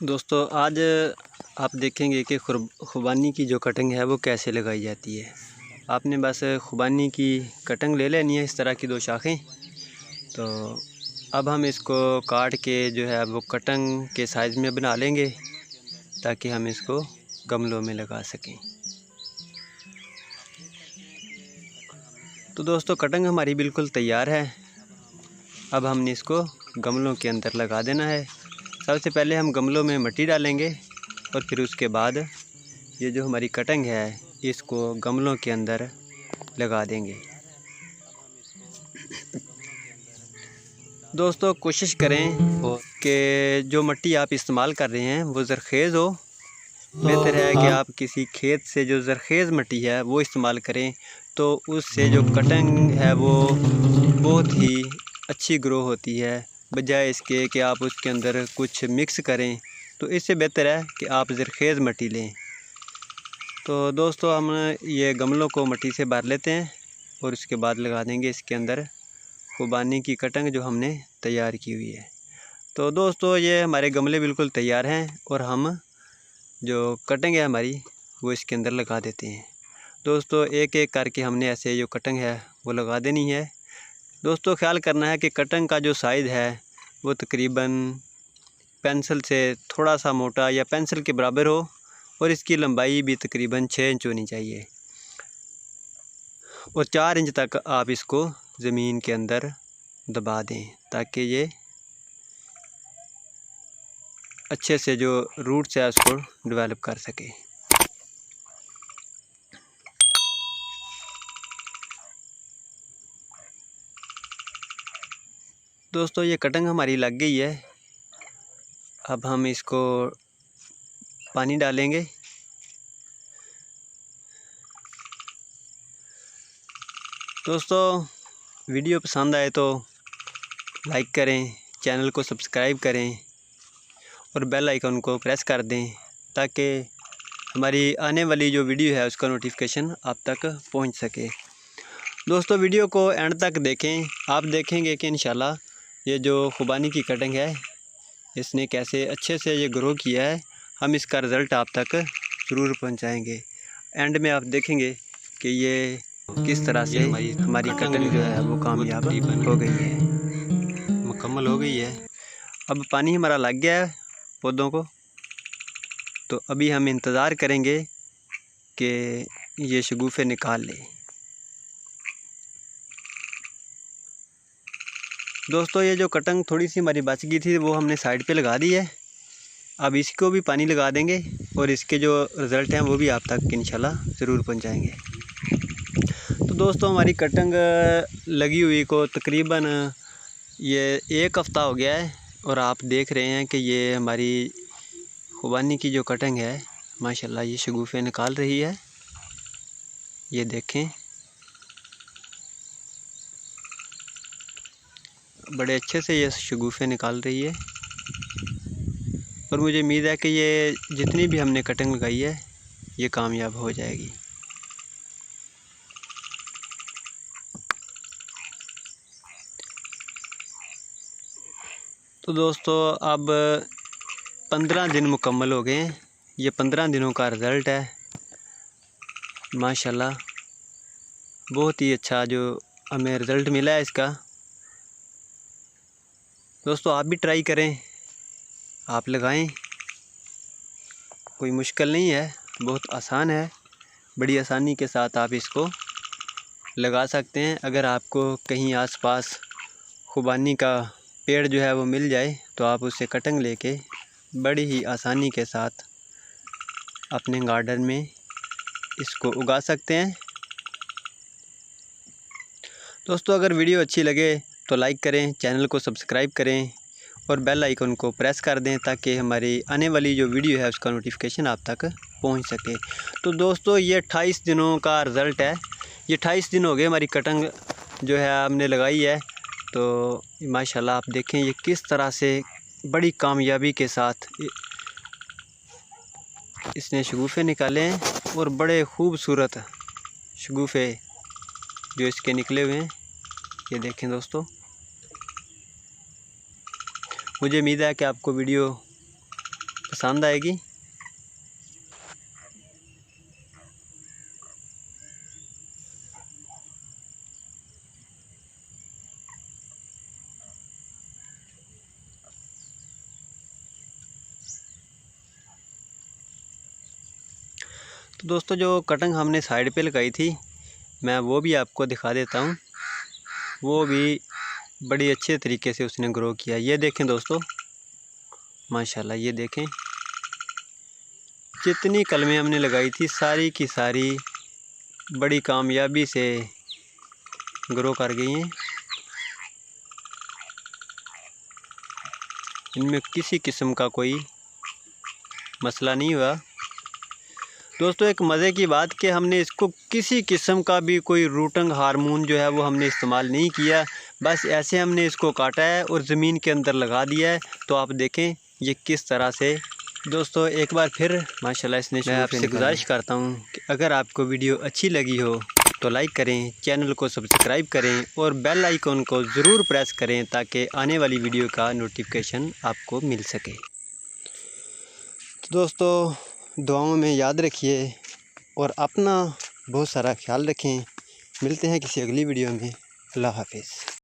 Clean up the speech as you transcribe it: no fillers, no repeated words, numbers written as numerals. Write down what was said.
दोस्तों आज आप देखेंगे कि खुबानी की जो कटिंग है वो कैसे लगाई जाती है। आपने बस खुबानी की कटिंग ले लेनी है, इस तरह की 2 शाखें। तो अब हम इसको काट के जो है वो कटिंग के साइज़ में बना लेंगे ताकि हम इसको गमलों में लगा सकें। तो दोस्तों कटिंग हमारी बिल्कुल तैयार है। अब हमने इसको गमलों के अंदर लगा देना है। सबसे पहले हम गमलों में मिट्टी डालेंगे और फिर उसके बाद ये जो हमारी कटिंग है इसको गमलों के अंदर लगा देंगे। दोस्तों कोशिश करें कि जो मिट्टी आप इस्तेमाल कर रहे हैं वो ज़रख़ेज़ हो। बेहतर है कि आप किसी खेत से जो ज़रख़ेज़ मिट्टी है वो इस्तेमाल करें, तो उससे जो कटिंग है वो बहुत ही अच्छी ग्रो होती है, बजाय इसके कि आप उसके अंदर कुछ मिक्स करें। तो इससे बेहतर है कि आप ज़रख़ेज़ मिट्टी लें। तो दोस्तों हम ये गमलों को मिट्टी से भर लेते हैं और उसके बाद लगा देंगे इसके अंदर खुबानी की कटिंग जो हमने तैयार की हुई है। तो दोस्तों ये हमारे गमले बिल्कुल तैयार हैं और हम जो कटिंग है हमारी वो इसके अंदर लगा देते हैं। दोस्तों एक एक करके हमने ऐसे जो कटिंग है वो लगा देनी है। दोस्तों ख्याल करना है कि कटिंग का जो साइज़ है वो तकरीबन पेंसिल से थोड़ा सा मोटा या पेंसिल के बराबर हो और इसकी लंबाई भी तकरीबन 6 इंच होनी चाहिए और 4 इंच तक आप इसको ज़मीन के अंदर दबा दें ताकि ये अच्छे से जो रूट्स है उसको डेवलप कर सके। दोस्तों ये कटिंग हमारी लग गई है। अब हम इसको पानी डालेंगे। दोस्तों वीडियो पसंद आए तो लाइक करें, चैनल को सब्सक्राइब करें और बेल आइकन को प्रेस कर दें ताकि हमारी आने वाली जो वीडियो है उसका नोटिफिकेशन आप तक पहुंच सके। दोस्तों वीडियो को एंड तक देखें। आप देखेंगे कि इंशाल्लाह ये जो खुबानी की कटिंग है इसने कैसे अच्छे से ये ग्रो किया है। हम इसका रिज़ल्ट आप तक ज़रूर पहुंचाएंगे। एंड में आप देखेंगे कि ये किस तरह से हमारी कटिंग जो है वो कामयाब हो गई है, मुकम्मल हो गई है। अब पानी हमारा लग गया है पौधों को, तो अभी हम इंतज़ार करेंगे कि ये शगुफ़े निकाल लें। दोस्तों ये जो कटिंग थोड़ी सी हमारी बच गई थी वो हमने साइड पे लगा दी है। अब इसको भी पानी लगा देंगे और इसके जो रिज़ल्ट हैं वो भी आप तक इंशाल्लाह ज़रूर पहुंचाएंगे। तो दोस्तों हमारी कटिंग लगी हुई को तकरीबन ये 1 हफ़्ता हो गया है और आप देख रहे हैं कि ये हमारी खुबानी की जो कटिंग है माशाल्लाह ये शगुफ़े निकाल रही है। ये देखें बड़े अच्छे से ये शगुफ़े निकाल रही है और मुझे उम्मीद है कि ये जितनी भी हमने कटिंग लगाई है ये कामयाब हो जाएगी। तो दोस्तों अब 15 दिन मुकम्मल हो गए हैं। ये 15 दिनों का रिज़ल्ट है। माशाल्लाह बहुत ही अच्छा जो हमें रिज़ल्ट मिला है इसका। दोस्तों आप भी ट्राई करें, आप लगाएं, कोई मुश्किल नहीं है, बहुत आसान है। बड़ी आसानी के साथ आप इसको लगा सकते हैं। अगर आपको कहीं आसपास खुबानी का पेड़ जो है वो मिल जाए तो आप उससे कटिंग लेके बड़ी ही आसानी के साथ अपने गार्डन में इसको उगा सकते हैं। दोस्तों अगर वीडियो अच्छी लगे तो लाइक करें, चैनल को सब्सक्राइब करें और बेल आइकन को प्रेस कर दें ताकि हमारी आने वाली जो वीडियो है उसका नोटिफिकेशन आप तक पहुंच सके। तो दोस्तों ये 28 दिनों का रिज़ल्ट है। ये 28 दिन हो गए हमारी कटिंग जो है हमने लगाई है। तो माशाल्लाह आप देखें ये किस तरह से बड़ी कामयाबी के साथ इसने शगुफ़े निकाले हैं और बड़े खूबसूरत शगुफ़े जो इसके निकले हुए हैं। ये देखें दोस्तों, मुझे उम्मीद है कि आपको वीडियो पसंद आएगी। तो दोस्तों जो कटिंग हमने साइड पे लगाई थी मैं वो भी आपको दिखा देता हूँ। वो भी बड़ी अच्छे तरीके से उसने ग्रो किया। ये देखें दोस्तों, माशाल्लाह, ये देखें जितनी कलमें हमने लगाई थी सारी की सारी बड़ी कामयाबी से ग्रो कर गई हैं। इनमें किसी किस्म का कोई मसला नहीं हुआ। दोस्तों एक मज़े की बात कि हमने इसको किसी किस्म का भी कोई रूटिंग हार्मोन जो है वो हमने इस्तेमाल नहीं किया, बस ऐसे हमने इसको काटा है और ज़मीन के अंदर लगा दिया है। तो आप देखें ये किस तरह से। दोस्तों एक बार फिर माशाल्लाह इसने मैं आपसे गुजारिश करता हूँ कि अगर आपको वीडियो अच्छी लगी हो तो लाइक करें, चैनल को सब्सक्राइब करें और बेल आइकन को ज़रूर प्रेस करें ताकि आने वाली वीडियो का नोटिफिकेशन आपको मिल सके। तो दोस्तों दुआओं में याद रखिए और अपना बहुत सारा ख्याल रखें। मिलते हैं किसी अगली वीडियो में। अल्लाह हाफिज़।